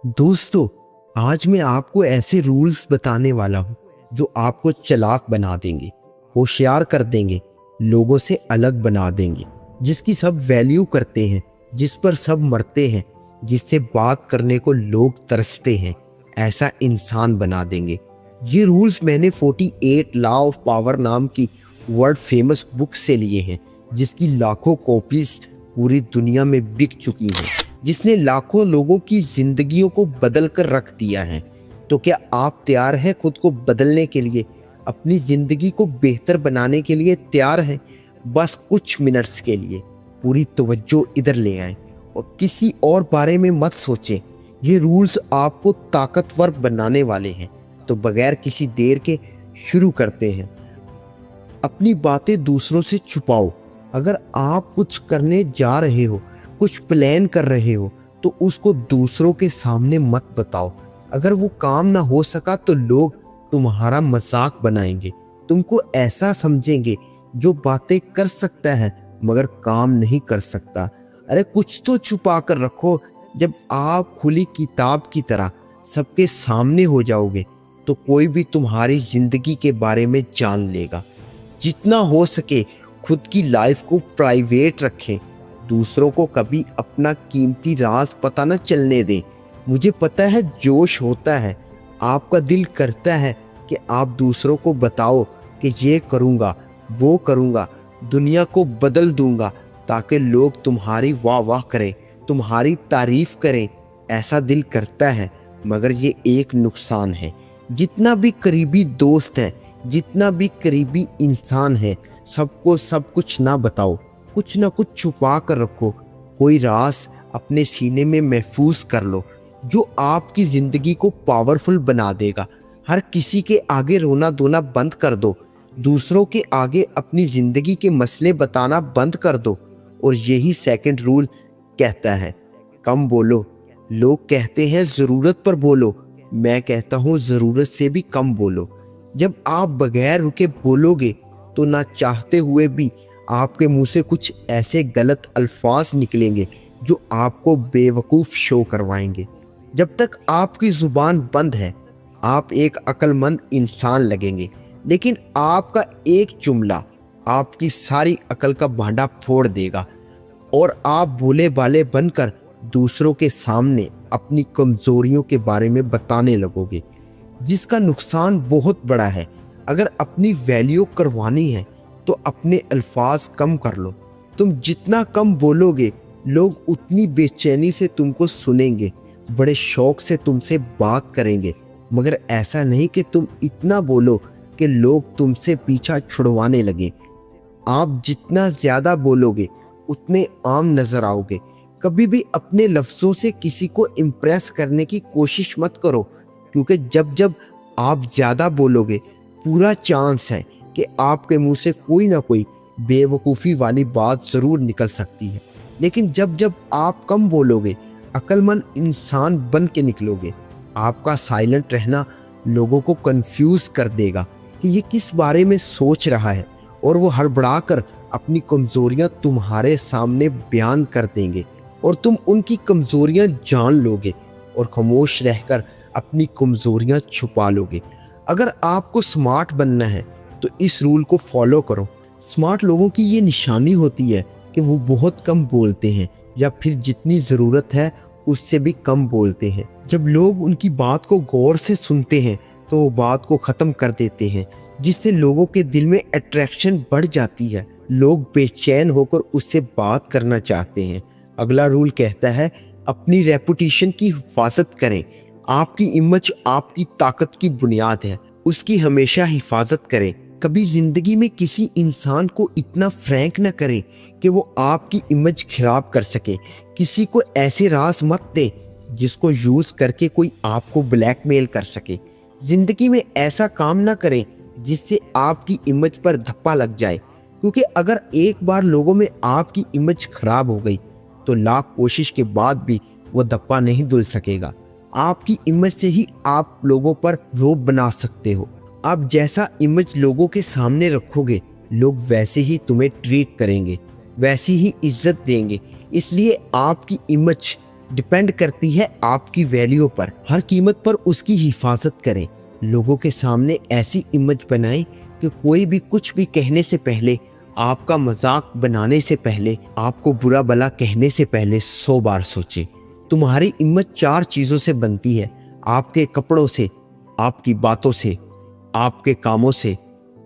दोस्तों, आज मैं आपको ऐसे रूल्स बताने वाला हूँ जो आपको चालाक बना देंगे, होशियार कर देंगे, लोगों से अलग बना देंगे, जिसकी सब वैल्यू करते हैं, जिस पर सब मरते हैं, जिससे बात करने को लोग तरसते हैं, ऐसा इंसान बना देंगे। ये रूल्स मैंने 48 लॉ ऑफ पावर नाम की वर्ल्ड फेमस बुक से लिए हैं, जिसकी लाखों कॉपीज पूरी दुनिया में बिक चुकी हैं, जिसने लाखों लोगों की जिंदगियों को बदल कर रख दिया है। तो क्या आप तैयार हैं खुद को बदलने के लिए, अपनी ज़िंदगी को बेहतर बनाने के लिए तैयार हैं? बस कुछ मिनट्स के लिए पूरी तवज्जो इधर ले आएं और किसी और बारे में मत सोचें। ये रूल्स आपको ताकतवर बनाने वाले हैं। तो बगैर किसी देर के शुरू करते हैं। अपनी बातें दूसरों से छुपाओ। अगर आप कुछ करने जा रहे हो, कुछ प्लान कर रहे हो, तो उसको दूसरों के सामने मत बताओ। अगर वो काम ना हो सका तो लोग तुम्हारा मजाक बनाएंगे, तुमको ऐसा समझेंगे जो बातें कर सकता है मगर काम नहीं कर सकता। अरे कुछ तो छुपा कर रखो। जब आप खुली किताब की तरह सबके सामने हो जाओगे तो कोई भी तुम्हारी जिंदगी के बारे में जान लेगा। जितना हो सके खुद की लाइफ को प्राइवेट रखें। दूसरों को कभी अपना कीमती राज पता न चलने दें। मुझे पता है जोश होता है, आपका दिल करता है कि आप दूसरों को बताओ कि ये करूँगा, वो करूँगा, दुनिया को बदल दूँगा, ताकि लोग तुम्हारी वाह वाह करें, तुम्हारी तारीफ करें। ऐसा दिल करता है, मगर ये एक नुकसान है। जितना भी करीबी दोस्त है, जितना भी करीबी इंसान है, सबको सब कुछ ना बताओ। कुछ ना कुछ छुपा कर रखो। कोई राज अपने सीने में महफूज कर लो जो आपकी ज़िंदगी को पावरफुल बना देगा। हर किसी के आगे रोना धोना बंद कर दो। दूसरों के आगे अपनी ज़िंदगी के मसले बताना बंद कर दो। और यही सेकंड रूल कहता है, कम बोलो। लोग कहते हैं ज़रूरत पर बोलो, मैं कहता हूँ ज़रूरत से भी कम बोलो। जब आप बगैर रुके बोलोगे तो ना चाहते हुए भी आपके मुंह से कुछ ऐसे गलत अल्फाज निकलेंगे जो आपको बेवकूफ़ शो करवाएंगे। जब तक आपकी ज़ुबान बंद है आप एक अक्लमंद इंसान लगेंगे, लेकिन आपका एक जुमला आपकी सारी अकल का भांडा फोड़ देगा और आप भोले भाले बनकर दूसरों के सामने अपनी कमज़ोरियों के बारे में बताने लगोगे, जिसका नुकसान बहुत बड़ा है। अगर अपनी वैल्यू करवानी है तो अपने अल्फाज कम कर लो। तुम जितना कम बोलोगे लोग उतनी बेचैनी से तुमको सुनेंगे, बड़े शौक से तुमसे बात करेंगे। मगर ऐसा नहीं कि तुम इतना बोलो कि लोग तुमसे पीछा छुड़वाने लगे। आप जितना ज़्यादा बोलोगे उतने आम नज़र आओगे। कभी भी अपने लफ्ज़ों से किसी को इम्प्रेस करने की कोशिश मत करो, क्योंकि जब जब आप ज़्यादा बोलोगे पूरा चांस है कि आपके मुंह से कोई ना कोई बेवकूफ़ी वाली बात ज़रूर निकल सकती है। लेकिन जब जब आप कम बोलोगे अक्लमंद इंसान बन के निकलोगे। आपका साइलेंट रहना लोगों को कंफ्यूज कर देगा कि ये किस बारे में सोच रहा है, और वो हड़बड़ा कर अपनी कमज़ोरियाँ तुम्हारे सामने बयान कर देंगे और तुम उनकी कमज़ोरियाँ जान लोगे और खामोश रहकर अपनी कमज़ोरियाँ छुपा लोगे। अगर आपको स्मार्ट बनना है तो इस रूल को फॉलो करो। स्मार्ट लोगों की ये निशानी होती है कि वो बहुत कम बोलते हैं, या फिर जितनी ज़रूरत है उससे भी कम बोलते हैं। जब लोग उनकी बात को गौर से सुनते हैं तो वो बात को ख़त्म कर देते हैं, जिससे लोगों के दिल में अट्रैक्शन बढ़ जाती है। लोग बेचैन होकर उससे बात करना चाहते हैं। अगला रूल कहता है, अपनी रेपुटेशन की हिफाजत करें। आपकी इमेज आपकी ताकत की बुनियाद है, उसकी हमेशा हिफाजत करें। कभी ज़िंदगी में किसी इंसान को इतना फ्रैंक न करें कि वो आपकी इमेज खराब कर सके। किसी को ऐसे राज मत दे जिसको यूज़ करके कोई आपको ब्लैकमेल कर सके। ज़िंदगी में ऐसा काम ना करें जिससे आपकी इमेज पर धप्पा लग जाए, क्योंकि अगर एक बार लोगों में आपकी इमेज खराब हो गई तो लाख कोशिश के बाद भी वो धप्पा नहीं धुल सकेगा। आपकी इमेज से ही आप लोगों पर रोब बना सकते हो। आप जैसा इमेज लोगों के सामने रखोगे लोग वैसे ही तुम्हें ट्रीट करेंगे, वैसी ही इज्जत देंगे। इसलिए आपकी इमेज डिपेंड करती है आपकी वैल्यू पर। हर कीमत पर उसकी हिफाजत करें। लोगों के सामने ऐसी इमेज बनाएं कि कोई भी कुछ भी कहने से पहले, आपका मजाक बनाने से पहले, आपको बुरा भला कहने से पहले 100 बार सोचे। तुम्हारी इमेज 4 चीज़ों से बनती है, आपके कपड़ों से, आपकी बातों से, आपके कामों से,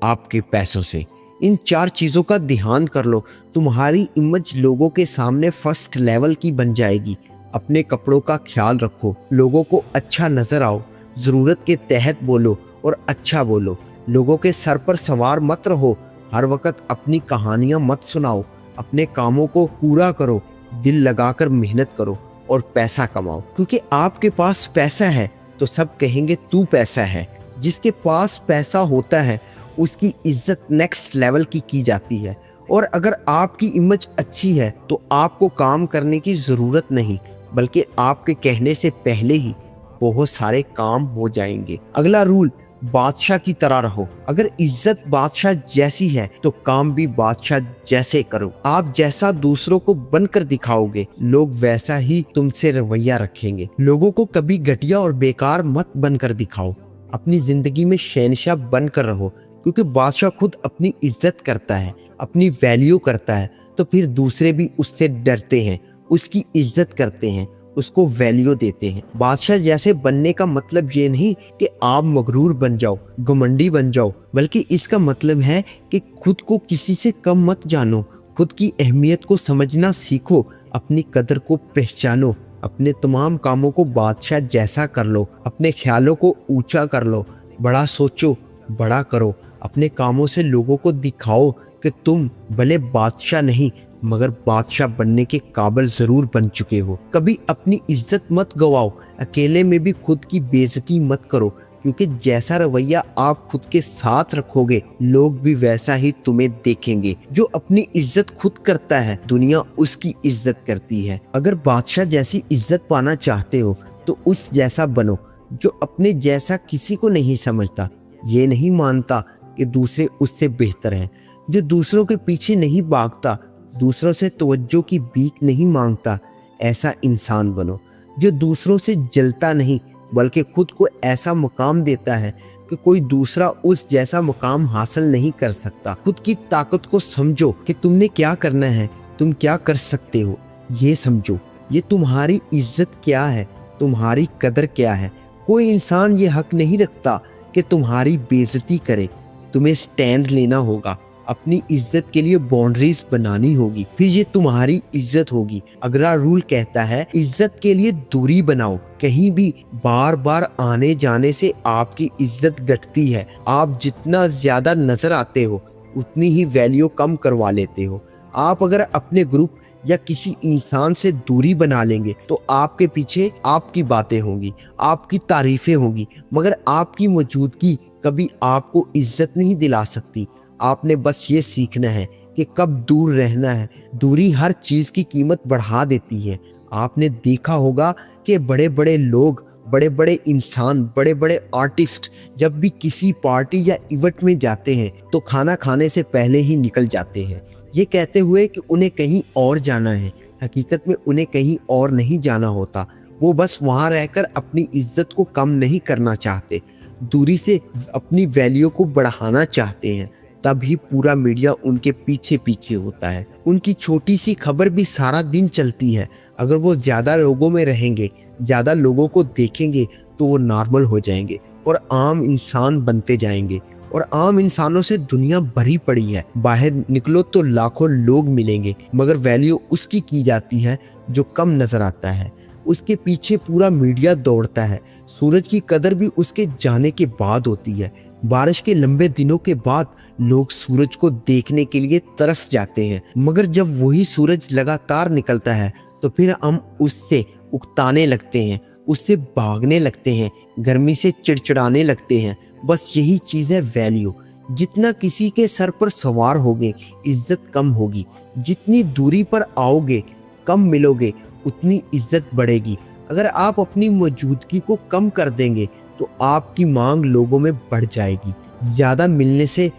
आपके पैसों से। इन 4 चीज़ों का ध्यान कर लो, तुम्हारी इमेज लोगों के सामने फर्स्ट लेवल की बन जाएगी। अपने कपड़ों का ख्याल रखो, लोगों को अच्छा नजर आओ, ज़रूरत के तहत बोलो और अच्छा बोलो। लोगों के सर पर सवार मत रहो, हर वक्त अपनी कहानियाँ मत सुनाओ। अपने कामों को पूरा करो, दिल लगाकर मेहनत करो और पैसा कमाओ। क्योंकि आपके पास पैसा है तो सब कहेंगे तू पैसा है। जिसके पास पैसा होता है उसकी इज्जत नेक्स्ट लेवल की जाती है। और अगर आपकी इमेज अच्छी है तो आपको काम करने की ज़रूरत नहीं, बल्कि आपके कहने से पहले ही बहुत सारे काम हो जाएंगे। अगला रूल, बादशाह की तरह रहो। अगर इज्जत बादशाह जैसी है तो काम भी बादशाह जैसे करो। आप जैसा दूसरों को बनकर दिखाओगे, लोग वैसा ही तुमसे रवैया रखेंगे। लोगों को कभी घटिया और बेकार मत बनकर दिखाओ। अपनी जिंदगी में शहंशाह बनकर रहो, क्योंकि बादशाह खुद अपनी इज्जत करता है, अपनी वैल्यू करता है, तो फिर दूसरे भी उससे डरते हैं, उसकी इज्जत करते हैं, उसको वैल्यू देते हैं। बादशाह जैसे बनने का मतलब ये नहीं कि आप मगरूर बन जाओ, घमंडी बन जाओ, बल्कि इसका मतलब है कि खुद को किसी से कम मत जानो, खुद की अहमियत को समझना सीखो, अपनी कदर को पहचानो। अपने तमाम कामों को बादशाह जैसा कर लो, अपने ख्यालों को ऊंचा कर लो, बड़ा सोचो, बड़ा करो। अपने कामों से लोगों को दिखाओ कि तुम भले बादशाह नहीं मगर बादशाह बनने के काबिल जरूर बन चुके हो। कभी अपनी इज्जत मत गवाओ, अकेले में भी खुद की बेइज्जती मत करो, क्योंकि जैसा रवैया आप खुद के साथ रखोगे, लोग भी वैसा ही तुम्हें देखेंगे। जो अपनी इज्जत खुद करता है, दुनिया उसकी इज्जत करती है। अगर बादशाह जैसी इज्जत पाना चाहते हो तो उस जैसा बनो जो अपने जैसा किसी को नहीं समझता, ये नहीं मानता कि दूसरे उससे बेहतर हैं, जो दूसरों के पीछे नहीं भागता, दूसरों से तवज्जो की भीख नहीं मांगता। ऐसा इंसान बनो जो दूसरों से जलता नहीं, बल्कि खुद को ऐसा मुकाम देता है कि कोई दूसरा उस जैसा मुकाम हासिल नहीं कर सकता। खुद की ताकत को समझो कि तुमने क्या करना है, तुम क्या कर सकते हो, ये समझो। ये तुम्हारी इज्जत क्या है, तुम्हारी कदर क्या है। कोई इंसान ये हक नहीं रखता कि तुम्हारी बेइज्जती करे। तुम्हें स्टैंड लेना होगा, अपनी इज्जत के लिए बाउंड्रीज बनानी होगी, फिर ये तुम्हारी इज्जत होगी। अगला रूल कहता है इज्जत के लिए दूरी बनाओ। कहीं भी बार बार आने जाने से आपकी इज्जत घटती है। आप जितना ज्यादा नजर आते हो उतनी ही वैल्यू कम करवा लेते हो। आप अगर अपने ग्रुप या किसी इंसान से दूरी बना लेंगे तो आपके पीछे आपकी बातें होंगी, आपकी तारीफें होंगी, मगर आपकी मौजूदगी कभी आपको इज्जत नहीं दिला सकती। आपने बस ये सीखना है कि कब दूर रहना है। दूरी हर चीज़ की कीमत बढ़ा देती है। आपने देखा होगा कि बड़े बड़े लोग, बड़े बड़े इंसान, बड़े बड़े आर्टिस्ट जब भी किसी पार्टी या इवेंट में जाते हैं तो खाना खाने से पहले ही निकल जाते हैं, ये कहते हुए कि उन्हें कहीं और जाना है। हकीकत में उन्हें कहीं और नहीं जाना होता, वो बस वहाँ रहकर अपनी इज्जत को कम नहीं करना चाहते, दूरी से अपनी वैल्यू को बढ़ाना चाहते हैं। तभी पूरा मीडिया उनके पीछे पीछे होता है। उनकी छोटी सी खबर भी सारा दिन चलती है। अगर वो ज़्यादा लोगों में रहेंगे, ज़्यादा लोगों को देखेंगे तो वो नॉर्मल हो जाएंगे और आम इंसान बनते जाएंगे। और आम इंसानों से दुनिया भरी पड़ी है। बाहर निकलो तो लाखों लोग मिलेंगे, मगर वैल्यू उसकी की जाती है जो कम नज़र आता है। उसके पीछे पूरा मीडिया दौड़ता है। सूरज की कदर भी उसके जाने के बाद होती है। बारिश के लंबे दिनों के बाद लोग सूरज को देखने के लिए तरस जाते हैं, मगर जब वही सूरज लगातार निकलता है तो फिर हम उससे उकताने लगते हैं, उससे भागने लगते हैं, गर्मी से चिड़चिड़ाने लगते हैं। बस यही चीज़ है वैल्यू। जितना किसी के सर पर सवार होगे, इज्जत कम होगी। जितनी दूरी पर आओगे, कम मिलोगे, उतनी इज्जत बढ़ेगी। अगर आप अपनी मौजूदगी को कम कर देंगे तो आपकी मांग लोगों में बढ़ जाएगी। ज़्यादा मिलने से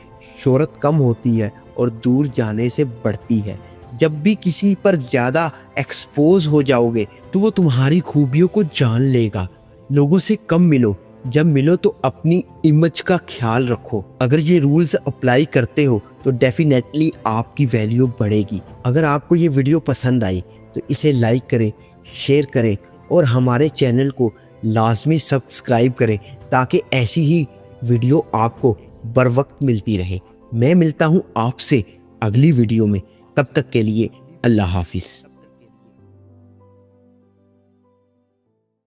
शोहरत कम होती है और दूर जाने से बढ़ती है। जब भी किसी पर ज़्यादा एक्सपोज हो जाओगे तो वो तुम्हारी खूबियों को जान लेगा। लोगों से कम मिलो, जब मिलो तो अपनी इमेज का ख्याल रखो। अगर ये रूल्स अप्लाई करते हो तो डेफिनेटली आपकी वैल्यू बढ़ेगी। अगर आपको ये वीडियो पसंद आई तो इसे लाइक करें, शेयर करें और हमारे चैनल को लाजमी सब्सक्राइब करें ताकि ऐसी ही वीडियो आपको बर वक्त मिलती रहे। मैं मिलता हूँ आपसे अगली वीडियो में, तब तक के लिए अल्लाह हाफिज़।